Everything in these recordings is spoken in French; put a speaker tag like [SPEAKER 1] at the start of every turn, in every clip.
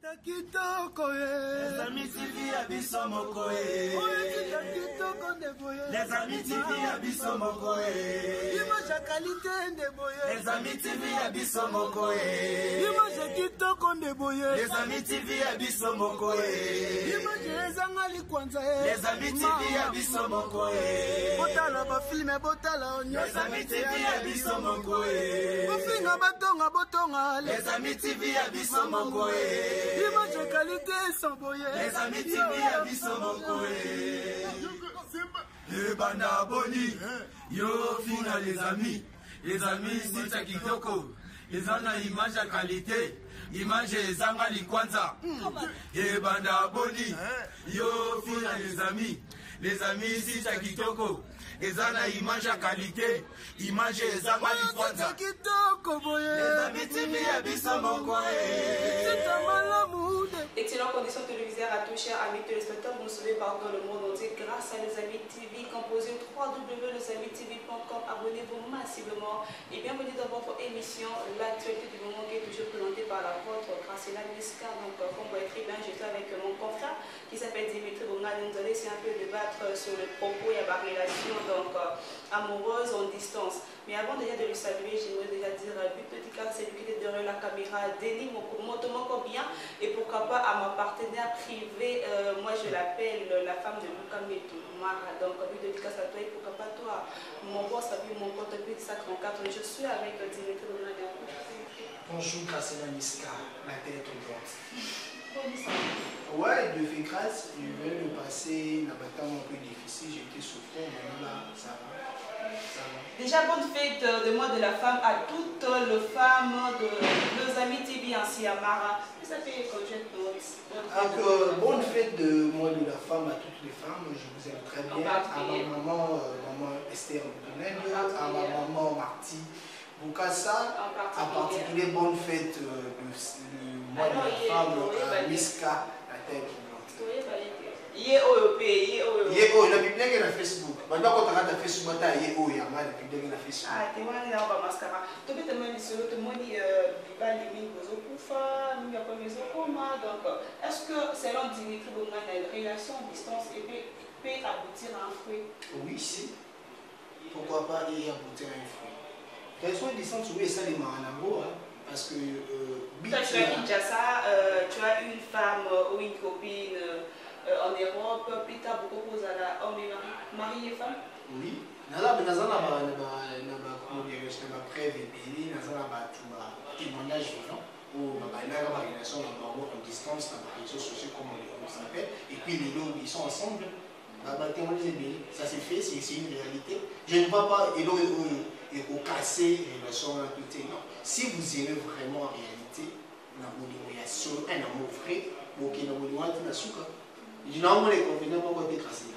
[SPEAKER 1] Les amis TV abisso mokoe. Les amis TV abisso mokoe. Les amis TV abisso mokoe. Les amis TV abisso mokoe. Les amis TV abisso mokoe. Les amis TV abisso mokoe. Les amis TV abisso mokoe.
[SPEAKER 2] Image qualité sans boyer.
[SPEAKER 1] Les amis TV abisso mokoe. Le banda boni. Yo fina les amis. Les amis c'est kitoko. Les ana image à qualité. Image zanga likwanza. Le banda boni. Yo fina les amis. Les amis c'est kitoko. Les ana image à qualité. Image zanga likwanza. Les amis TV abisso mokoe.
[SPEAKER 3] Excellentes conditions télévisuelles à tous, chers amis téléspectateurs, vous nous suivez partout dans le monde entier grâce à Les Amis TV, composé www.lesamitv.com. Abonnez-vous massivement et bienvenue dans votre émission, l'actualité du moment qui est toujours présentée par la vôtre, Graciela Miska. Donc, comme vous voyez très bien, je suis avec mon confrère qui s'appelle Dimitri Bongal. Nous allons essayer un peu de débattre sur le propos et la relation donc, amoureuse en distance. Mais avant déjà de le saluer, j'aimerais déjà dire but petit cas, c'est lui qui est derrière la caméra, Denis Motomo bien, et pourquoi pas à ma partenaire privée, moi je l'appelle la femme de Luka Metou, Mara. Donc but petit cas à toi et pourquoi pas toi, mon boss, mon compte but 134. Je suis avec Dimitri Bonal.
[SPEAKER 4] Bonjour Graciela Miska, la tête droite. Ouais, de fait grâce, je vais le passer dans un temps un peu difficile, j'étais souffrant, mais là, ça va.
[SPEAKER 3] Déjà, bonne fête de mois de la femme à toutes les femmes de nos amis TV ainsi à Mara. Ça fait que je
[SPEAKER 4] bonne fête de mois de la femme à toutes les femmes, je vous aime très bien. À ma maman, maman Esther Moutonel, à ma maman Marty Boukassa, en particulier bonne fête du mois de la femme à Miska, la tête brûlante. La Bible est sur Facebook. Maintenant, quand on a Facebook, il y a la Bible sur Facebook.
[SPEAKER 3] Ah, tu vois, il y a un mascara. Tu peux te mettre sur le monde, il y a donc, est-ce que selon Dimitri Bongal, une relation à distance peut aboutir à un fruit?
[SPEAKER 4] Oui, si. Pourquoi pas y aboutir à un fruit? Relation à distance, oui, ça les marins en amour. Parce que.
[SPEAKER 3] Toi, tu as dit déjà ça, tu as une femme ou une copine. En Europe, plus tard, beaucoup de hommes et mari et femme. Oui.
[SPEAKER 4] Nous avons preuve et témoignage vivant où la relation en distance, dans les réseaux sociaux, comme on s'appelle, et puis les deux, ils sont ensemble. Ça s'est fait, c'est une réalité. Je ne vois pas casser les relations à côté. Non. Si vous aimez vraiment en réalité, une relation, un amour vrai, vous avez une relation. Je n'ai pas les convenants pour décrasser.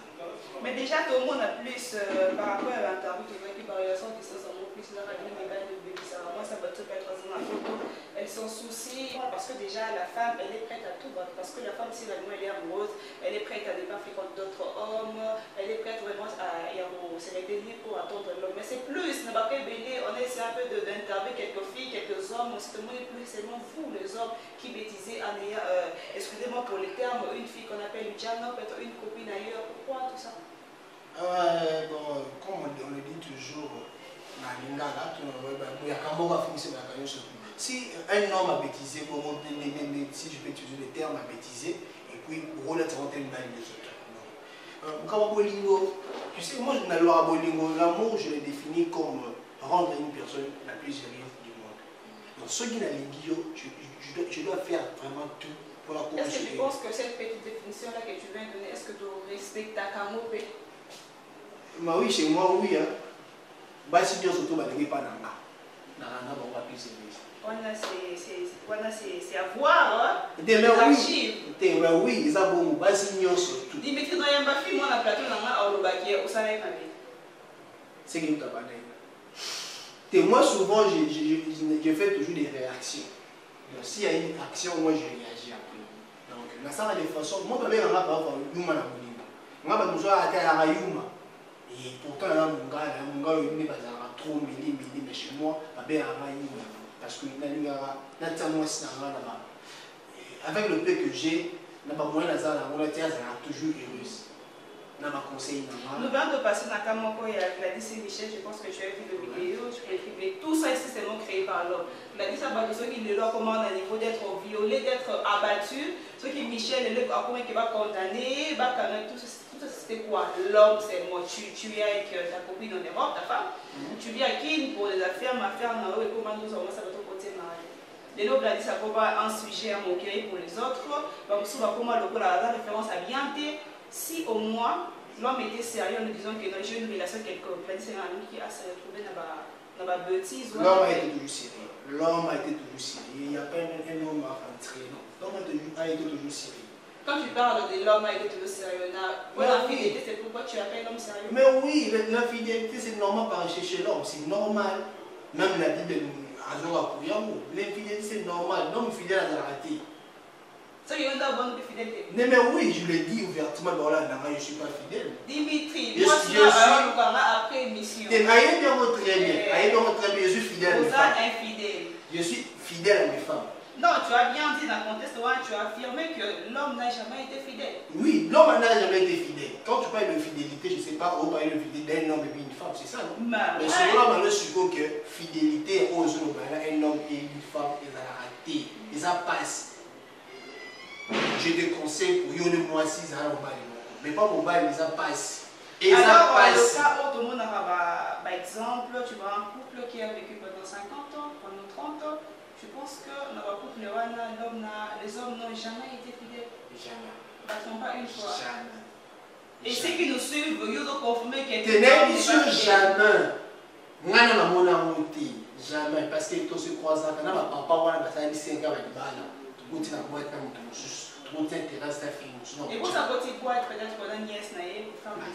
[SPEAKER 3] Mais déjà, tout le monde a plus par rapport à l'interview qui par relation de distance amour plus la radio de bébé ça. Moi, ça va tout être dans la photo. Elle s'en soucie parce que déjà la femme, elle est prête à tout battre. Parce que la femme, si elle est amoureuse, elle est prête à ne pas fréquenter d'autres hommes. Elle est prête vraiment à se mettre pour attendre l'homme. Mais c'est plus, on a essayé un peu d'interviewer quelques filles, quelques hommes. C'est plus seulement vous, les hommes, qui bêtisez en ayant, excusez-moi pour les termes, une fille qu'on appelle Jana, peut-être une copine ailleurs. Pourquoi tout ça?
[SPEAKER 4] Bon, comme on le dit toujours, si un homme a bêtisé, si je peux utiliser le terme à bêtiser, et puis pour la trentaine des autres. Tu sais, moi, dans la loi Bolingo, l'amour, je l'ai défini comme rendre une personne la plus heureuse du monde. Donc, ce qui n'a pas je dois faire vraiment tout pour la conjuguer.
[SPEAKER 3] Est-ce que tu penses que cette petite définition-là que tu viens de donner, est-ce que tu respectes ta camope?
[SPEAKER 4] Bah oui, chez moi, oui. Bah si Dieu surtout, bah ne pas dans là. On va plus
[SPEAKER 3] c'est à voir, hein?
[SPEAKER 4] Oui, ça bon, bah si Dieu surtout.
[SPEAKER 3] Dimitri, dans un baffi, moi, la plateau, on va le
[SPEAKER 4] c'est qui nous t'a parlé. Moi, souvent, je fais toujours des réactions. Donc, s'il y a une action, moi, je réagis après. Donc, la salle de façon, moi, je vais en avoir un humain à moi, je vais à Yuma. Et pourtant, là, mon gars, il n'est pas trop mêlé, mais chez moi, je vais à Yuma. Parce que je suis là-bas. avec le peu que j'ai, on a toujours heureuse. On a conseillé.
[SPEAKER 3] Nous venons de passer dans Kamoko et Gladys et Michel, je pense que tu as vu le vidéo, tu peux écrire. Tout ça ici, c'est créé par l'homme. Gladys a battu ceux qui le leur commandent à niveau d'être violé, d'être abattu. Ceux qui Michel, le comment qui va condamner, va calmer, tout ça, c'était quoi? L'homme, c'est moi. Tu es avec ta copine en Europe, ta femme. Tu vis à qui pour les affaires, ma affaire, et comment tout ça, ça va te côté marié. Les lots Gladys a pas un sujet à moquer pour les autres. Donc, souvent, comment la référence a bien été. Si au moins l'homme était sérieux en nous disant que dans les jeux une relation quelconque, c'est un ami qui a se retrouvé dans la bêtise.
[SPEAKER 4] L'homme a été toujours sérieux. L'homme a été toujours sérieux. Il n'y a pas un homme à rentrer. L'homme a été toujours sérieux.
[SPEAKER 3] Quand tu parles de l'homme a été toujours sérieux, pour la fidélité, c'est pourquoi tu appelles l'homme sérieux.
[SPEAKER 4] Mais oui, la fidélité, c'est normal par chez l'homme. C'est normal. Même la Bible, l'infidélité, c'est normal. L'homme fidèle à la raté.
[SPEAKER 3] Ça, il y a une bonne fidélité.
[SPEAKER 4] Mais oui, je l'ai dit ouvertement, je ne suis pas fidèle.
[SPEAKER 3] Dimitri, moi, je suis après émission.
[SPEAKER 4] Aïe bien très bien, je suis fidèle à mes femmes.
[SPEAKER 3] Infidèle.
[SPEAKER 4] Je suis fidèle à mes femmes.
[SPEAKER 3] Non, tu as bien dit dans le contexte, tu as affirmé que l'homme n'a jamais été fidèle.
[SPEAKER 4] Oui, l'homme n'a jamais été fidèle. Quand tu parles de fidélité, je ne sais pas où parler de fidélité d'un homme et d'une femme, c'est ça, non? Mais selon moi, je suppose que fidélité aux hommes, un homme et une femme, ils ont raté. Ils passe. Je te conseille pour yon moi si ça va mais pas mon bail, ils passent. Et ça passe.
[SPEAKER 3] Le cas où tout le monde a par exemple, tu vois un couple qui a vécu pendant 50 ans, pendant 30 ans, je pense que dans le couple, les hommes n'ont jamais été fidèles.
[SPEAKER 4] Jamais.
[SPEAKER 3] Pas une fois.
[SPEAKER 4] Jamais.
[SPEAKER 3] Et ceux qui nous suivent, ils ont confirmé qu'ils
[SPEAKER 4] étaient fidèles. Jamais. Moi, je n'ai pas monté. Jamais. Parce que tous se croisent. Quand ma papa, ça a dit 5 ans, et
[SPEAKER 3] pour ça, quand tu bois, peut-être pour la nièce,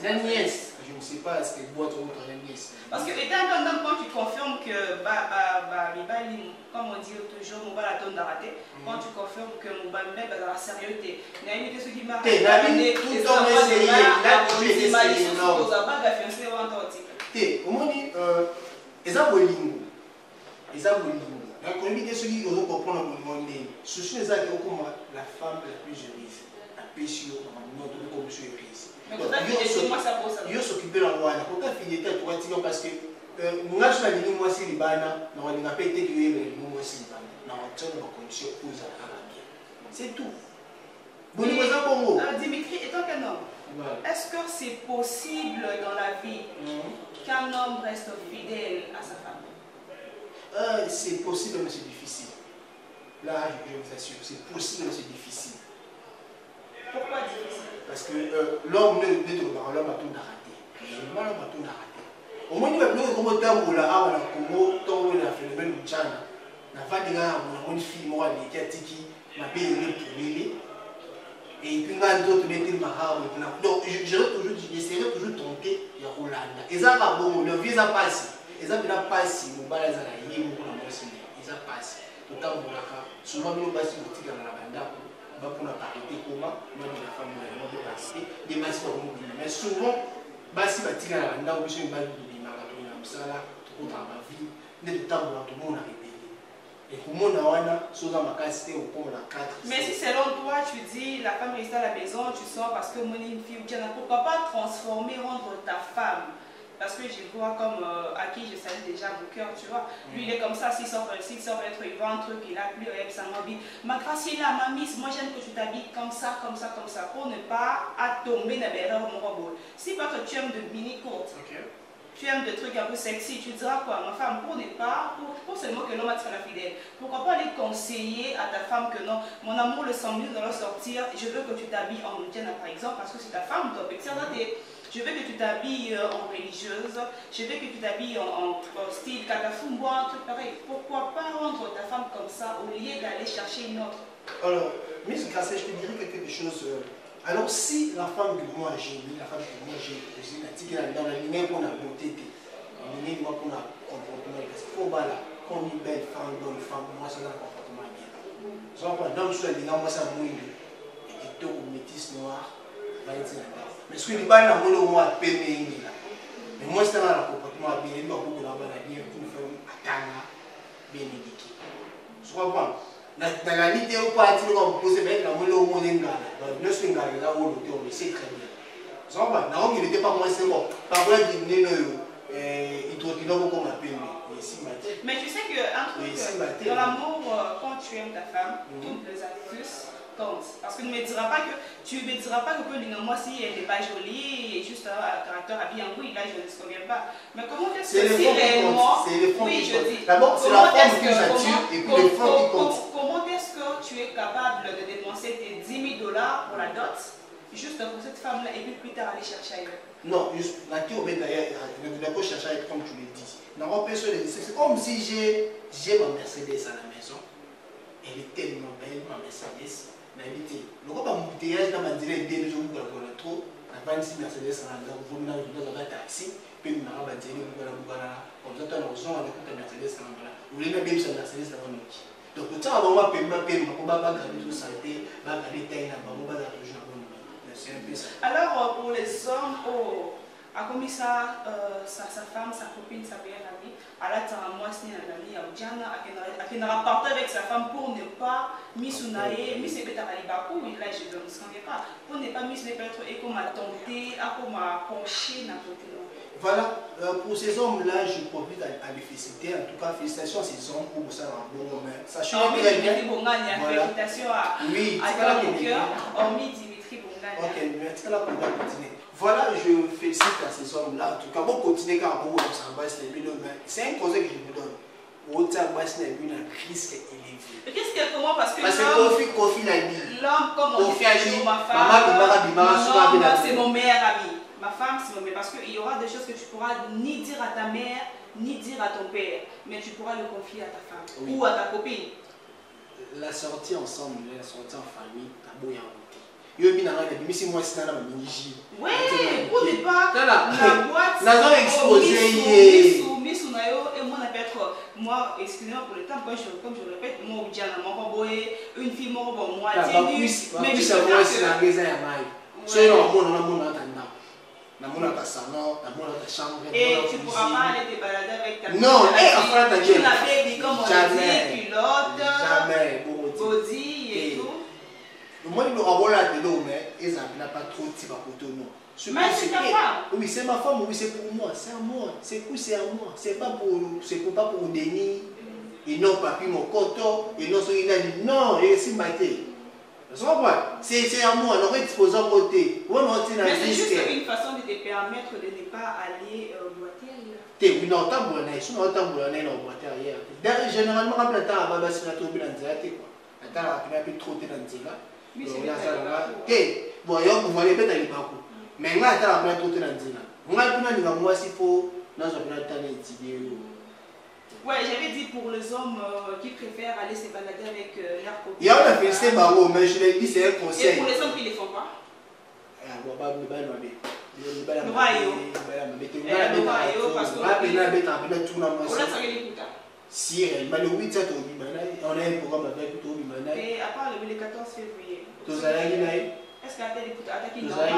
[SPEAKER 4] la nièce, je ne sais pas ce qu'elle boit trop pour la nièce.
[SPEAKER 3] Parce que étant donné quand tu confirmes que, comme on dit toujours, on va la donne d'arrêter, quand tu confirmes que mon bas met la sérieuxté, il y a une question qui m'a
[SPEAKER 4] tout le temps essayé, là tu es essayé, non. Au moins, ils ont bolingo. Ils ont bolingo. La communauté, ceux qui ont compris le monde, ce sont les actes comme la femme la plus heureuse, la péché, notre commission église. Il faut s'occuper de la loi. Quand tu finis, tu vas dire parce que nous avons dit moi si les bana, nous avons pas été que nous aussi les bana. Nous avons une condition pour ça. C'est tout.
[SPEAKER 3] Dimitri, étant qu'un homme, est-ce que c'est possible dans la vie qu'un homme reste fidèle à sa femme?
[SPEAKER 4] C'est possible, mais c'est difficile. Là, je vous assure, c'est possible, mais c'est difficile.
[SPEAKER 3] Pourquoi difficile?
[SPEAKER 4] Parce que l'homme a tout raté. L'homme a tout raté. Au moins, il va plus comme temps où la a un phénomène de Tchana. La femme a une fille, moi, qui a tiki, ma belle pour lui. Et puis, quand d'autres mettaient le mahar, donc j'essaierai toujours de tenter de Hollande. Et ça va bon, le visa passe. Ils ont passé, ils ont passé, souvent nous passons au tigre à la banda pour nous arrêter comment nous la femme nous passer des masses pour nous mais souvent basi va tigre à la banda ou bien une balle de marathon comme ça là tout dans ma vie ne tout temps tout le monde a rébellé et comment on a souvent ma casité au pont la 4.
[SPEAKER 3] Mais si selon toi tu dis la femme reste à la maison tu sors parce que mon une fille pourquoi pas transformer rendre ta femme. Parce que je vois comme à qui je salue déjà mon cœur, tu vois. Lui, il est comme ça, s'il sort peut-être, il voit un truc, il a plus, ça m'habille. Ma grâce, il a ma miss, moi j'aime que tu t'habilles comme ça, pour ne pas tomber dans l'erreur mon robot. Si parce que tu aimes de mini courtes, tu aimes des trucs un peu sexy, tu diras quoi, ma femme, pour ne pas, pour seulement que l'homme soit la fidèle. Pourquoi pas aller conseiller à ta femme que non, mon amour, le 100 000 dollars sortir, je veux que tu t'habilles en Indienne par exemple, parce que c'est ta femme, toi, je veux que tu t'habilles en religieuse, je veux que tu t'habilles en style katafumbo, un truc pareil. Pourquoi pas rendre ta femme comme ça au lieu d'aller chercher une autre?
[SPEAKER 4] Alors, Miss Grasset, je te dirais quelque chose. Alors, si la femme que moi j'ai mis, la femme que moi j'ai épousée, dans la lignée qu'on a beauté, la lignée qu'on a comportement, parce qu'il faut là, qu'on est belle femme, bonne femme, moi ça a un comportement bien. Donc, dans le soir, moi ça mouille, et qui est au métis noir, mais ce que les balles n'ont pas moi payé mais moi c'est un comportement bien il doit beaucoup d'avoir la vie pour faire un bien éduqué je comprends Dans la ligne, on peut attirer comme poser mais dans le monde ngala. Donc le swing ngala là où on sait très bien. Ça va, non, il n'était pas moins c'est bon. Par contre, il trouve comme appelle
[SPEAKER 3] mais tu sais que un truc dans l'amour, quand tu aimes ta femme, toutes les astuces comptent. Parce que tu ne me diras pas que moi si elle n'est pas jolie et juste un caractère habillé en oui, là je ne se conviens pas. Mais comment est-ce que si réellement, oui je dis,
[SPEAKER 4] d'abord c'est la forme qui s'attire et puis le fond qui compte.
[SPEAKER 3] Comment est-ce que tu es capable de dépenser tes $10 000 pour la dot juste pour cette femme-là et puis plus tard aller chercher ailleurs?
[SPEAKER 4] Non, la qui au d'ailleurs, ne pas chercher à être comme tu le dis. C'est comme si j'ai ma Mercedes à la maison. Elle est tellement belle, ma Mercedes. Le gars va m'embouteillage dans ma direct des jours où on a trop. La 26 Mercedes à la maison, vous venez dans un taxi, puis nous avons dit que vous avez comme ça, on a besoin de la Mercedes à la maison. Vous voulez même sur la Mercedes à la maison. Donc, le temps avant moi, on va garder tout ça, on va garder taille là-bas, on va garder toujours. C'est un peu ça.
[SPEAKER 3] Alors, pour les hommes, a commis ça, sa femme, sa copine, sa meilleure amie, à la temps, moi, c'est un ami, à Diana, qui n'a rapporté avec sa femme pour ne pas misunaye, misébétaralibakou, là, je ne me souviens pas, pour ne pas misunaye, peut-être, et comme à tenter, à comme à pencher, n'importe quoi.
[SPEAKER 4] Voilà, pour ces hommes-là, je profite à les féliciter. En tout cas, félicitations à ces hommes pour ça un bon moment. Sachant que
[SPEAKER 3] félicitations à mon cœur, hormis Dimitri Bongania.
[SPEAKER 4] Ok, merci à la première continuer. Voilà, je félicite à ces hommes-là. En tout cas, bon, continuez car vous c'est un conseil que je vous donne. Autant baisse une risque élevé.
[SPEAKER 3] Risque comment? Parce que
[SPEAKER 4] Kofi l'a dit.
[SPEAKER 3] L'homme, comme on dit, ma
[SPEAKER 4] femme,
[SPEAKER 3] c'est mon meilleur ami. Ma femme, c'est mon meilleur. Parce qu'il y aura des choses que tu pourras ni dire à ta mère, ni dire à ton père. Mais tu pourras le confier à ta femme ou à ta copine.
[SPEAKER 4] La sortie ensemble, la sortie en famille, t'as beau y en route. Yo mi nana mais si moi c'est dans la miniji.
[SPEAKER 3] Ouais, au départ la boîte
[SPEAKER 4] n'a exposé
[SPEAKER 3] Miss Nayo et moi peut-être moi excusez-moi pour le temps comme je répète moi Diana mon boy une fille mon bon moi
[SPEAKER 4] mais je sais pas si la maison est mal. C'est non mon entendant. Na mon ta salon, na mon ta chambre.
[SPEAKER 3] Et tu pourras pas aller te balader avec ta
[SPEAKER 4] non, après ta
[SPEAKER 3] tu n'avais dit comme on dit pilote
[SPEAKER 4] jamais
[SPEAKER 3] body et tout.
[SPEAKER 4] Moi, il aura là de l'eau, mais ils n'ont pas trop de type à côté de nous.
[SPEAKER 3] Mais c'est ta femme.
[SPEAKER 4] Oui, c'est ma femme, oui, c'est pour moi, c'est à moi. C'est à moi. C'est pas pour Denis. Et non, papi, mon coton. Et non, il a dit non, et c'est maté. C'est à moi, on aurait exposé à côté.
[SPEAKER 3] Mais c'est juste une façon de te permettre de ne pas aller boiter ailleurs.
[SPEAKER 4] Oui, non, tant boiter ailleurs. Généralement, quand le temps va passer la tour de l'anxiété, quoi. Attends, on a pu trotter dans le zéla. Bon, vous voyez peut-être les parcours. Mais moi, attends, on a trotter dans le zéla. Moi, s'il faut, dans un plan de temps,
[SPEAKER 3] ouais, j'avais dit pour les hommes qui préfèrent aller se balader avec leur copine.
[SPEAKER 4] Il y a un félicité Baro, mais je l'ai dit, c'est un conseil.
[SPEAKER 3] Et pour les hommes qui ne les font pas?
[SPEAKER 4] Si, elle m'a le 8 7 au Bimanaï, on a un programme avec au Bimanaï.
[SPEAKER 3] Et à part le 14 février. Est-ce qu'elle a attaqué normal?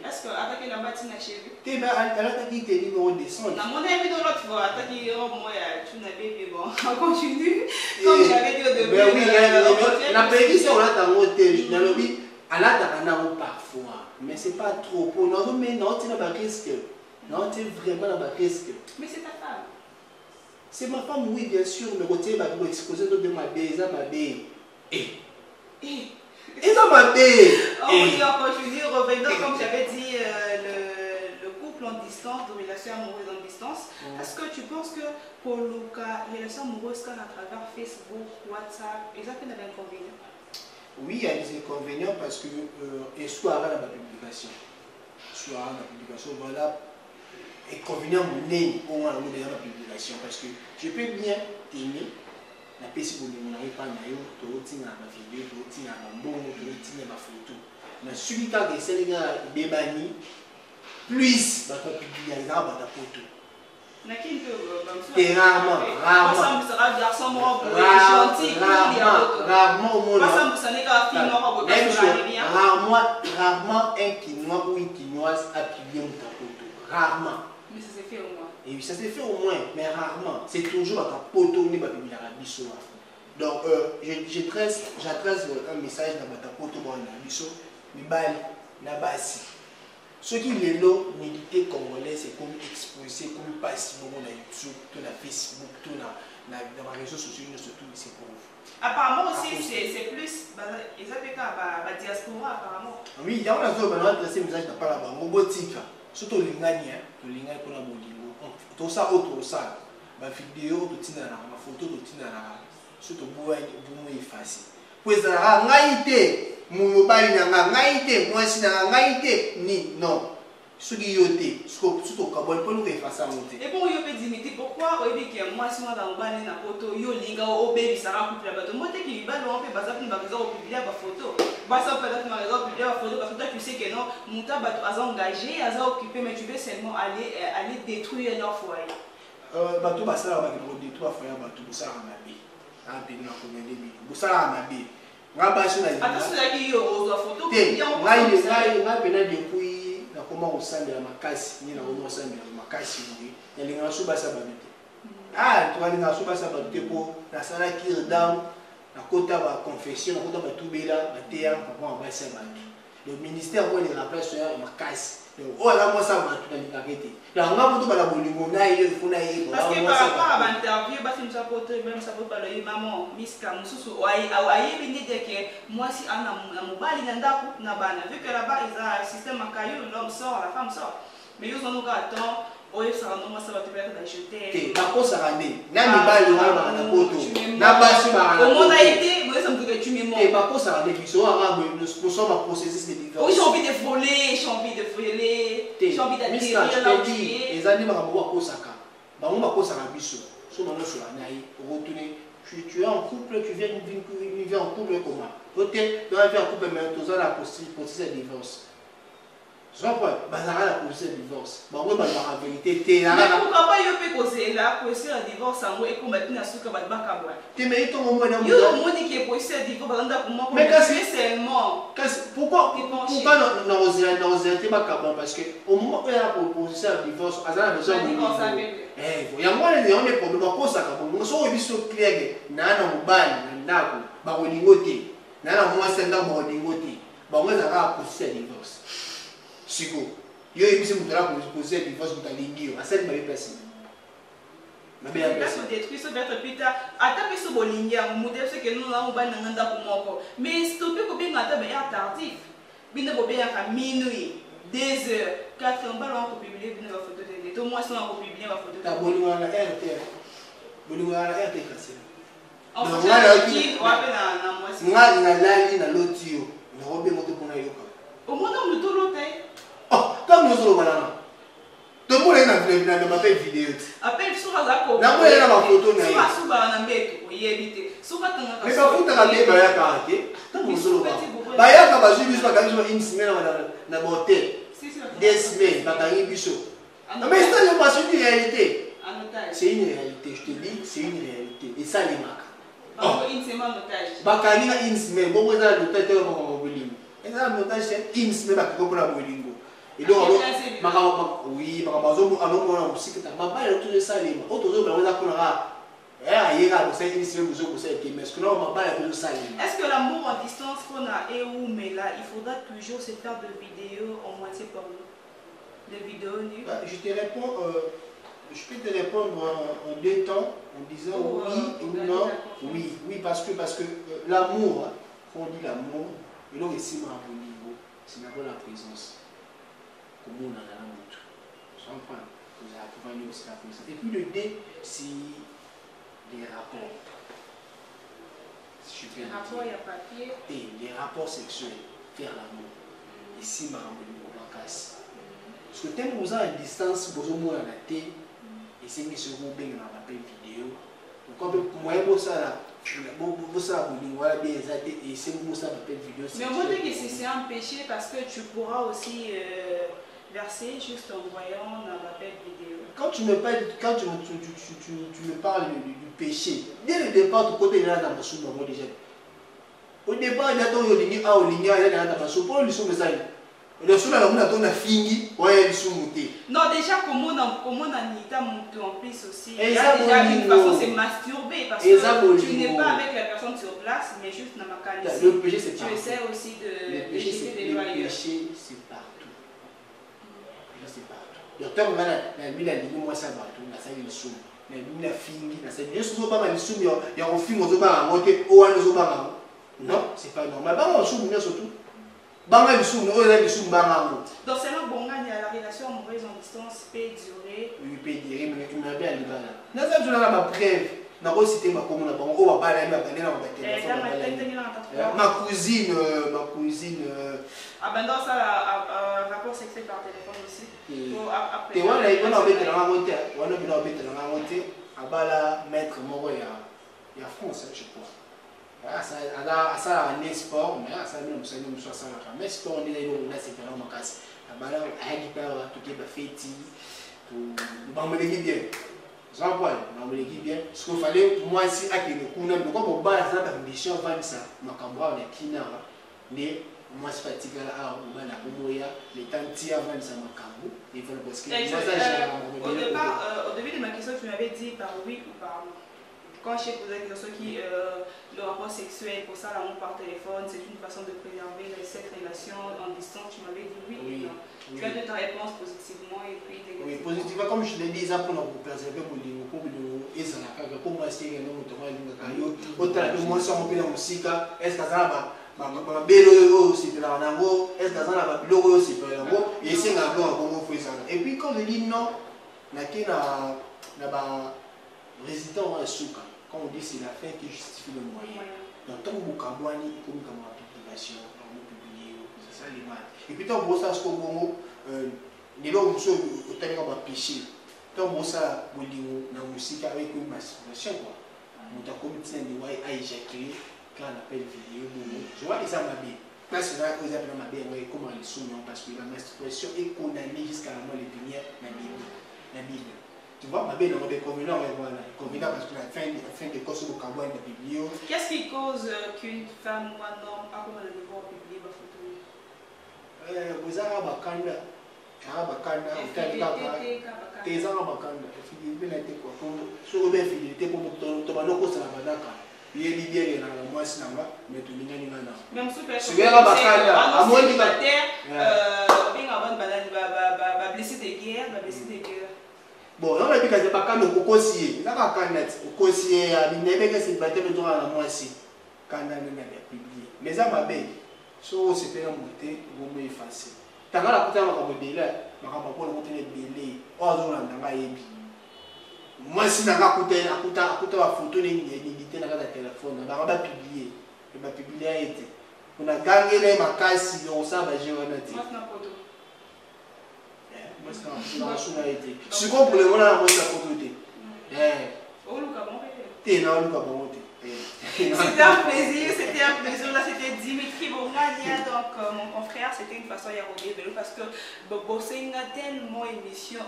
[SPEAKER 3] Est-ce qu'elle a attaqué normal si elle a chéri?
[SPEAKER 4] Elle a attaqué tes numéros de descente.
[SPEAKER 3] Non, mon ami de l'autre fois, attaqué moi, tu n'avais pas bon. On continue. Comme j'avais dit au début.
[SPEAKER 4] Mais oui, la pédition, on a dans l'hôtel. Dans le but, elle a dans parfois. Mais c'est pas trop. Non, mais non, tu n'as pas risque. Non, tu es vraiment dans la risque.
[SPEAKER 3] Mais c'est ta femme.
[SPEAKER 4] C'est ma femme, oui, bien sûr. Le côté va vous exposer de ma bée, ça ma bée. Et ça m'a dit.
[SPEAKER 3] On continue, revenons comme j'avais dit, le couple en distance, de relation amoureuse en distance. Est-ce que tu penses que pour le cas, relation amoureuse, quand à travers Facebook, WhatsApp, exactement l'inconvénient?
[SPEAKER 4] Oui, il y a des inconvénients parce que, et soit avant la publication. Soit avant la publication, voilà, inconvénient mon nez au moins la publication. Parce que je peux bien t'aimer. La PC pour nous n'avons pas naïo, tout le temps ma vidéo, tout le temps ma bon, tout le temps ma photo. Mais celui qui a essayé de débanni, plus va pas publier la photo. Et rarement. Rarement un Quinois ou une Quinoise a publié ta photo. Rarement.
[SPEAKER 3] Mais ça s'est fait au moins.
[SPEAKER 4] Et oui, ça s'est fait au moins, mais rarement. C'est toujours à ta photo, on n'est pas publié à la biseau. Donc, j'adresse un message dans ma tapoto dans l'ambition, Mibali, Nabasi. Ce qui est là, milité congolais, c'est comme exposé, comme passer sur YouTube, tout na Facebook, tout dans les réseaux sociaux, surtout, c'est pour vous.
[SPEAKER 3] Apparemment aussi, c'est plus, ils appellent ça la diaspora, apparemment.
[SPEAKER 4] Oui, il y a un autre adressé message de pas là-bas, robotique, surtout l'ingani, pour la bolingo. Tout ça, autre ça, ma vidéo, tout ça, ma photo, tout ça, surtout pour effacer. Pour ça, ngaïté, mon mobile n'a ngaïté, moi si n'a ngaïté, ni non. Ce qui yoté, surtout quand on peut effacer à monter.
[SPEAKER 3] Et bon, il peut dire, pourquoi au début que moi si moi dans le bas na photo, yo linga au baby ça va couper la bateau. Moi t'es qui va on peut baser pour baser au publier la photo. Bah ça peut être ma raison publier la photo parce que toi tu sais que non, mon ta bateau a engagé, a occupé mais tu veux seulement aller détruire leur foyer.
[SPEAKER 4] Bateau bah ça va détruire foyer bateau ça en habit. En pays na combien de millions. Vous ça en habit. Attention
[SPEAKER 3] à qui yo photo
[SPEAKER 4] bien on va peine depuis na comment on sent la makasi ni na on sent la makasi ni ya linga suba sa babite ah tu vas linga suba sa babite pour na sala qui redam na kota ba confession na kota ba tubela ba teya papa ba sa bantu le ministère voit les rappels sur la makasi oh là moi ça va tout dans la vérité là on va tout ba la bolingo na il faut na y
[SPEAKER 3] parce que par rapport à l'interview ba film ça porte même ça porte ba le maman miska mususu ayi bindi de que moi si ana mobali na ndako na bana vu que là-bas ils ont un système akayo l'homme sort la femme sort mais ils ont encore attend oyo ça non moi ça va te mettre dans jeter
[SPEAKER 4] ta ko ça randé na mibali wana na poto na basi ba
[SPEAKER 3] au monde a été moi ça me dit que tu m'aimes
[SPEAKER 4] et pas ko ça randé biso arabe nous sommes en processus de divorce
[SPEAKER 3] oui j'ai envie de voler j'ai envie d'atterrir là où tu es
[SPEAKER 4] les années ba ko saka ba mo ba ko saka biso so maintenant sur la naï retourner tu es en couple tu viens vivre en couple comment peut-être dans la vie en couple mais tu as la processus de divorce. Je comprends, la procédure de divorce. Mais la vérité,
[SPEAKER 3] mais pourquoi pas il peut causer la procédure de divorce en et qu'on mette sur le bas
[SPEAKER 4] tu mais il tombe au moins dans
[SPEAKER 3] le monde qui est procédure de divorce pour moi seulement
[SPEAKER 4] pourquoi non parce que au moment où il y a la procédure de divorce il a besoin de il y a moins de problèmes à cause ça comme ça on est clair nana mobali ndako ba olingote nana mwasi ndako ba olingote ba on a la procédure de divorce. Chico, yo ebisi mutala poser divorce mutalingi a cette belle personne. Ma belle personne.
[SPEAKER 3] Détruire ce bête pita ata biso bolingi ya muté ce que nous là on ba nanganda ko moko. Mais stopper ko bien ata ba tardif. Bina ko bien ka minuit, 2 heures, 4 on ba on publier bina ba photo de tout moi on publier ba photo.
[SPEAKER 4] Ta bolingo na RT. Bolingo na RT kasi.
[SPEAKER 3] En fait, qui on appelle na moi.
[SPEAKER 4] Nga na lali na lotio. Na robe moto pona yoka.
[SPEAKER 3] Au moins on le tout l'hôtel.
[SPEAKER 4] Oh, comme nous sommes là. Tout le monde est dans ma vidéo.
[SPEAKER 3] Appelle sur la
[SPEAKER 4] photo. Mais
[SPEAKER 3] pas sur la mbete, oui, éviter. Sur la tanga.
[SPEAKER 4] Mais pas foutre la mbete baya karaté. Tout le monde sommes là. Baya ka ba juste pas quand une semaine na hôtel. 2 semaines, ba kangi biso. Mais c'est une réalité. C'est une réalité, je te dis, c'est une réalité. Et ça les marque.
[SPEAKER 3] Une semaine otage.
[SPEAKER 4] Ba kangi na une semaine, bon ça l'hôtel te ba mobilim. Et ça l'hôtel c'est une semaine ba ko la bolingo. Et donc, oui, par exemple, on aussi que tu as pas le tout de ça. Autre chose, on a qu'on a. Est-ce
[SPEAKER 3] que l'amour en distance qu'on a et où, mais là, il faudra toujours se faire de vidéos en moitié porno. De vidéos nues.
[SPEAKER 4] Je te réponds, je peux te répondre en 2 temps en disant oui ou non. Oui, oui, parce que l'amour, quand on dit l'amour, il est ici à un niveau, c'est d'abord la présence. Comment on a la montre. Je comprends. Vous avez aussi la présence. Et puis le D, c'est les rapports.
[SPEAKER 3] Les rapports, il y a papier.
[SPEAKER 4] Et les rapports sexuels, faire l'amour. Ici, ma casse. Parce que tant que vous avez une distance, vous avez la tête, et c'est que ce que vous avez dans la vidéo. Donc, moi, ça là.
[SPEAKER 3] Mais on va dire que c'est un péché parce que tu pourras aussi verser juste en voyant dans la belle vidéo.
[SPEAKER 4] Quand tu me parles du péché, dès le départ, tu côté là dans ma soupe déjà. Au départ, il y a ton ligne A au ligne A, il y a dans ma soupe pour le son de ça. Le soul a la fini, ouais, il sous monté.
[SPEAKER 3] Non, déjà, comment on a nita monté en plus aussi. Il y
[SPEAKER 4] a
[SPEAKER 3] déjà une façon de se masturber parce que tu n'es pas avec la personne sur place, mais juste dans ma qualité.
[SPEAKER 4] Le péché, c'est partout.
[SPEAKER 3] Tu essaies aussi de jeter des lois.
[SPEAKER 4] Le péché, c'est partout. C'est partout. Le temps, la vie, la ligne, moi, ça va tout. Ça, il sous. La vie, la fini, la vie, il y a pas mal de sous, il y a un film, on se bat à monter, au un, on se bat. Non, c'est pas normal. Bah, on sous, surtout. Donc c'est là bon, la relation amoureuse en distance peut durer. Oui, peut durer, mais tu m'as bien dit là. Nous avons ma preuve. Nous avons cité ma commune, on va parler ma cousine. Ah ben dans ça, rapport sexuel par téléphone aussi. Et on a mettre mon il y a France, je crois. Ça a un sport, mais ça a un sport, mais sport, on est là, c'est vraiment casse. La balle, elle est hyper, tout est fait, on me le dit bien. Jean-Paul, on me le dit bien. Ce qu'il fallait, moi, si à qui le coup, on peut pas faire la ambition, on va ça. Ma caméra, on est client, mais moi, c'est fatigué là, on va la boumoya, les tantis avant ça, ma caméra, il faut le bosquer. Au début de ma question, tu m'avais dit par oui ou par non. Quand je posais la question qui le rapport sexuel, pour ça l'amour par téléphone, c'est une façon de préserver cette relation en distance, tu m'avais dit oui ou non. Tu as donné ta réponse positivement et puis négativement. Oui, positivement, comme je l'ai dit, ça pour préserver mon niveau, pour moi, c'est un homme autant que moi, ça m'a musique, est-ce que ça va? Ma belle aussi, est-ce que ça va? Aussi, et c'est un bon et puis quand je dis non, résident à Souka, quand on dit c'est la fin qui justifie le moyen. Donc, tant que vous avez une publication, vous publiez, c'est ça les maths. Et puis, tant que vous avez les gens qui sont au temps de péché, tant que vous avez la musique avec une masturbation, vous avez comme un des à éjaculer quand on appelle vidéo. Je vois les armes bien. Parce que là, vous avez ma bien, comment ils sont, parce que la masturbation est condamnée jusqu'à la mort des lumières dans la Bible. Tu vois, ma belle, on est convenant, parce que la fin de course au Cabo est publié. Qu'est-ce qui cause qu'une femme ou un homme a comme le devoir de publier ma photo? Vous avez un bakanda. Tes ans bakanda. Fidélité quoi. Sur le fidélité pour te bannir au Salabadaka. Il est libéré dans la mois sinanga, mais tu n'es pas là. Même si tu es un bakanda, à moins de la terre, bien avant de blesser des guerres, bon, on a dit que c'est pas quand on conseille, là quand on conseille, il n'y a pas que c'est battu le droit à la moitié quand on a publié. Mais ça m'a bien, so c'est pas un monté, vous me effacez. Tant que la putain m'a comme là, m'a pas pour le monter les bélés, oh on a ébi. Moi si n'a pas coûté la photo d'éditer dans le téléphone, on va publier, on va publier a été. On a gagné les macaques si on s'en va gérer notre. Je comprends le monde à la côté. C'était un plaisir, là c'était Dimitri Bongania, donc mon confrère, c'était une façon de regarder parce que c'est tellement émission,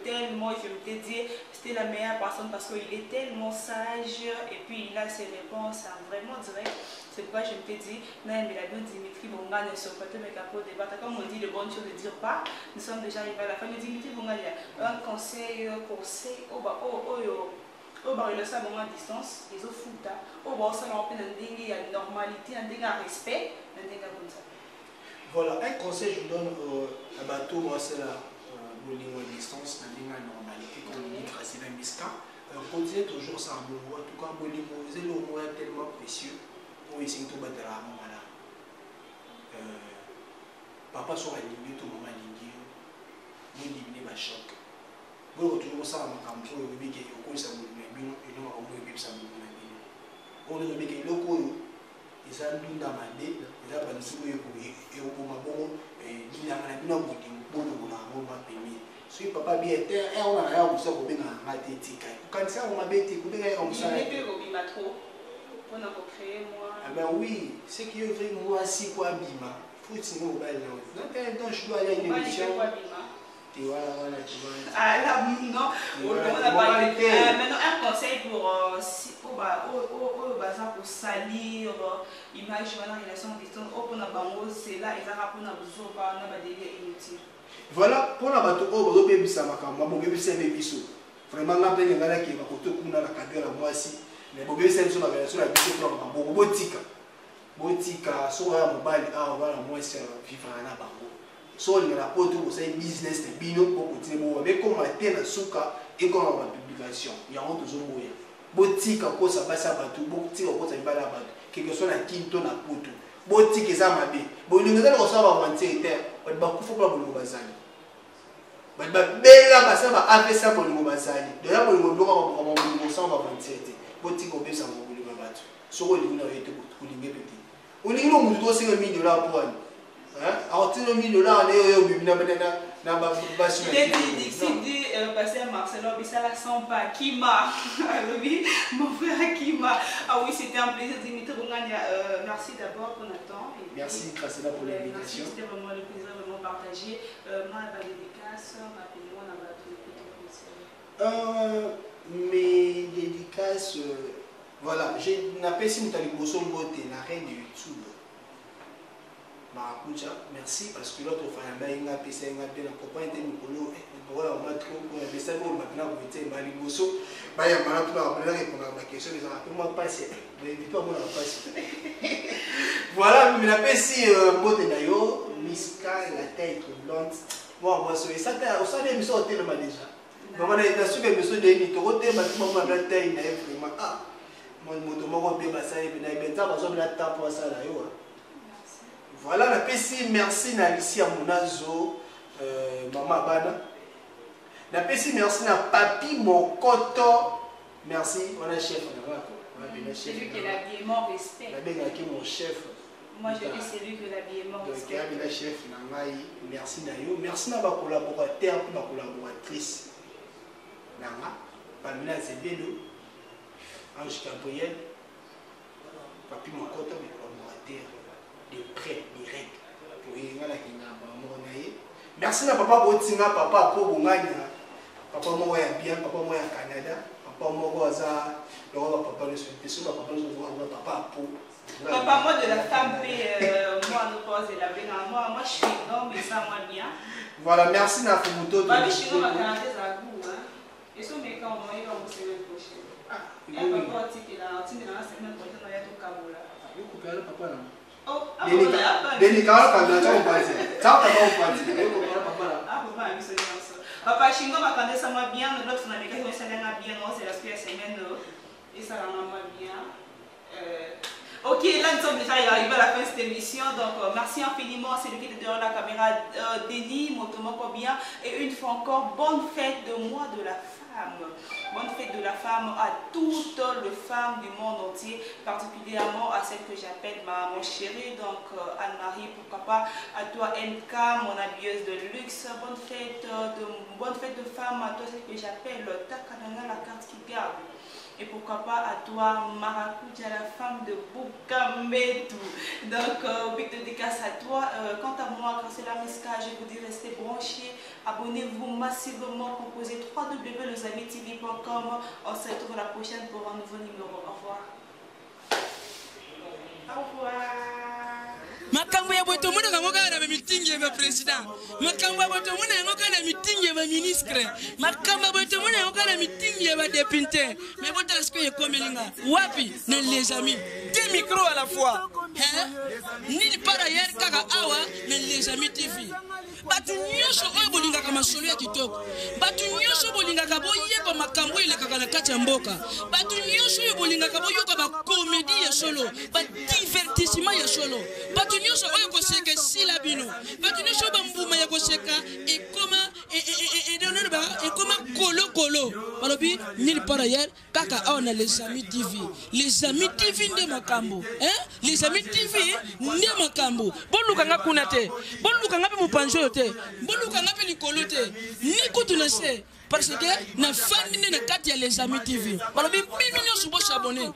[SPEAKER 4] tellement, je me dit, c'était la meilleure personne parce qu'il est tellement sage et puis il a ses réponses vraiment directes. C'est pourquoi je me dis, non, mais la bien Dimitri Bongania sur le mais capot débat, comme on dit, le bon chose de dire pas, nous sommes déjà arrivés à la fin de Dimitri Bongania. Un conseil, au bar le savon à distance, les autres foot, au bar ça on peut il y a une normalité, un dégât respect, un dégât comme ça. Voilà, un conseil je donne à bateau, moi c'est la bowling à distance, un dégât normalité, comme on dit facile un bisca. Continuez toujours ça, en tout cas bowling, vous avez le moyen tellement précieux pour essayer de battre la main là. Papa soit aligné, tout le monde aligné, vous éliminez ma choc. Vous toujours ça à ma campagne, vous avez dit que vous connaissez ça. On a dit que loko ils ont tout demandé, ils ont pas de soucis pour et au moment où il a mis un bout de boulot pour permis. Si papa bien était, on a rien ça pour bien rater tika. Quand ça on m'a bêté, vous devez comme ça. Il est bima trop. On a créé moi. Ah ben oui, c'est qui est vrai moi si quoi bima. Faut sinon on va là. Donc je dois aller à une émission. Ah là, non, maintenant un conseil pour salir l'image de la relation distance, c'est
[SPEAKER 3] cela et ça rapport à besoin par un délire inutile.
[SPEAKER 4] Voilà, pour la bateau, oh, vous avez ça, vraiment, on a plein de qui va côté kuna la cadre la moi si, mais vous avez ça sur la version la biso pour la botika, botika, so à mobile, ah voilà moi c'est vivre à la bango. So il y a la porte pour ça business de bino pour continuer, mais comme la terre na suka et comme la publication, il y a autre chose moyen. Botika ko ça passe à bateau, botika ko ça va la bateau, quelque soit la quinto na poto. Botika ça m'a bien. Bon, nous allons recevoir un terre, on va couper pour le bazali. Bella basa ba afesa ko ngo basali de la ko ngo bloka ko mo ngo 127 boti ko pesa ngo buli babatu so ko linga yete ko linga peti ulinga mo mutu to $1 million pour ani hein $1 million ne yo bibina bana na ba basu
[SPEAKER 3] il dit passer Marcelo Bissala sans pas Kima oui mon frère Kima ah oui c'était un plaisir d'imiter Bongania merci d'abord pour notre temps
[SPEAKER 4] merci Krasela pour l'invitation
[SPEAKER 3] c'était vraiment le plaisir vraiment partagé moi la dédicace rapidement on a
[SPEAKER 4] mes dédicaces voilà j'ai n'appelle si mutali boso ngote na reine de YouTube Maracuja merci parce que l'autre fois il m'a pc nga bien na copain était mikolo voilà on m'a trop pour le message on m'a bien goûté mali boso ba ya mara tout la répondre à la question les gens moi passer mais pas moi la passer voilà mais n'appelle si mbote na yo miska la tête blonde moi ça ça des émissions au télé déjà maman na su que monsieur de ni to côté ba maman na taille na vraiment ah mon moto moko be ba ça et na benta ba zo la temps pour ça là yo voilà la PC merci na Alicia Munazo maman bana la PC merci na papi Mokoto merci on a chef on a
[SPEAKER 3] c'est lui qui est l'habillement respect
[SPEAKER 4] la benga qui mon chef
[SPEAKER 3] moi je dis c'est lui que l'habillement respect
[SPEAKER 4] donc la chef na ngai merci na yo merci na ba collaborateur ba collaboratrice Nanga, Pamela Zebelo, Ange Gabriel, Papi Mokoto, mes collaborateurs de près, direct, pour y aller. Merci à papa Botinga, papa Pobongania, papa Moya bien, papa Moya Canada, papa Mogoza, le roi papa le souhaite, papa le papa Po.
[SPEAKER 3] Papa, moi de la femme, moi nous pose la bien, moi je suis non, mais ça moi bien.
[SPEAKER 4] Voilà, merci à Fumoto.
[SPEAKER 3] Bah, je suis non, ma Canada, ça goût, hein. Et ce mais quand on va la semaine prochaine. Ah, il y a pas de ticket là, tu la semaine prochaine, il y a tout Kabola.
[SPEAKER 4] Il faut couper le papa là.
[SPEAKER 3] Oh,
[SPEAKER 4] délicat quand on va passer. Ça va pas passer. Il faut couper le papa là.
[SPEAKER 3] Ah, papa, il se dit ça. Papa, Chingo m'a quand ça m'a bien, l'autre on a mis ça m'a bien, c'est la semaine et ça m'a bien. Ok, là nous sommes déjà arrivés à la fin de cette émission, donc merci infiniment à celui qui était derrière la caméra, Denis, Motomoko bien, et une fois encore, bonne fête de mois de la femme. Bonne fête de la femme à toutes les femmes du monde entier, particulièrement à celle que j'appelle mon chérie, donc Anne-Marie, pourquoi pas, à toi NK, mon habilleuse de luxe, bonne fête de femme, à toi celle que j'appelle Takananga, la carte qui garde. Et pourquoi pas à toi, Maracuja, la femme de Bukametu. Donc, big dédicace à toi. Quant à moi, quand c'est la Miska, je vous dis restez branchés. Abonnez-vous massivement, composez www.lesamitv.com. On se retrouve la prochaine pour un nouveau numéro. Au revoir. Au revoir.
[SPEAKER 2] Makambo ya boto muna kangoka na meeting ya president. Makambo ya boto muna kangoka na meeting ya ministre. Makambo ya boto muna kangoka na meeting ya député. Mais boto aspect ya komelinga. Wapi na les amis. Deux micros à la fois. Hein? Ni par ailleurs kaka awa na les amis TV. Batu nyosho oyo bolinga kama solo ya kitoko. Batu nyosho bolinga ka boyeba makambo ile kaka na kati ya mboka. Batu nyosho oyo bolinga ka boyoka ba comédie ya solo, ba divertissement ya solo. Batu nyosho oyo koseka sila bino. Batu nyosho ba mbuma ya koseka et comment kolo. Balobi nil par ailleurs kaka on a les amis TV. Les amis TV nde makambo. Hein? Les amis TV nde makambo. Boluka nga kunate. Boluka nga pe mupanjo te. Boluka nga pe likolo te. Ni kutuna se. Parce que na famille na kati ya les amis TV. Balobi bino subo s'abonner.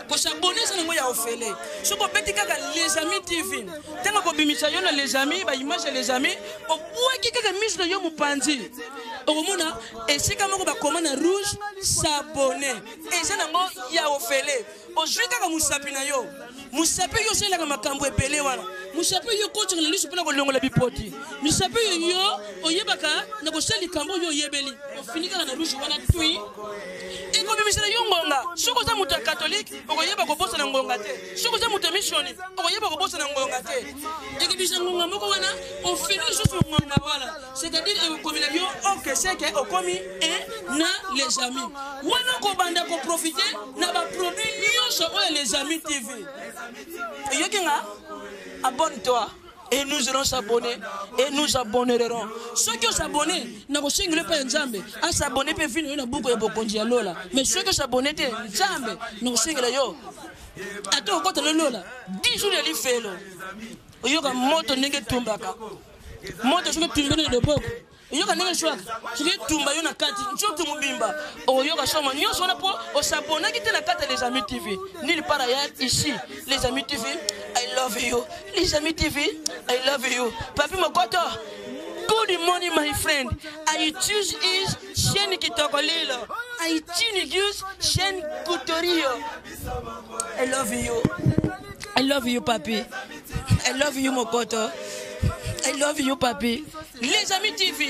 [SPEAKER 2] Ko s'abonner ça ngo ya ofele. Subo beti kaka les amis TV. Tanga ko bimisa yo na les amis, ba image les amis, o bwaki kaka mise yo mupanzi. Okomona esika moko ba komana rouge s'abonner. Et ça nango ya ofele. Ozwi kaka musapi na yo. Musapi yo sela ka makambo epele wana. musape yo coach na lisu pena ko longola bipoti musape yo oyebaka na ko sali kambo yo yebeli ofinika na rouge wana tui eko bimisela yo ngonga soko za muta catholique okoyeba ko bosa na ngonga te soko za muta mission okoyeba ko bosa na ngonga te ekibisa ngonga moko wana ofini juste ngonga wala c'est-à-dire ekomela yo ok c'est que okomi et na les amis wana ko banda ko profiter na ba produit nyonso oyo les amis TV yokinga abonne-toi et nous allons s'abonner et nous abonnerons. Ceux qui s'abonnent, n'a pas single pas Nzambe, à s'abonner peut venir na beaucoup et beaucoup de lola. Mais ceux qui s'abonnent, Nzambe, nous single yo. Attends, quand le lola, 10 jours de l'ifelo. Oyoka moto nenge tumbaka. Moto suke tumbene de boko. Oyoka nenge swaka. Suke tumba yo na kati, nchoto mubimba. Oyoka soma nyonso na po osabona kite na kati les amis TV. Nulle part ailleurs ici, les amis TV. I love you. Les amis TV, I love you. Papi Mokoto, good morning, my friend. I choose is Shen Kitokolilo. I choose Shen Kutorio. I love you. I love you, Papi. I love you, Mokoto. I love you, Papi. Les amis TV.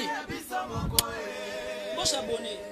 [SPEAKER 2] Bon s'abonner.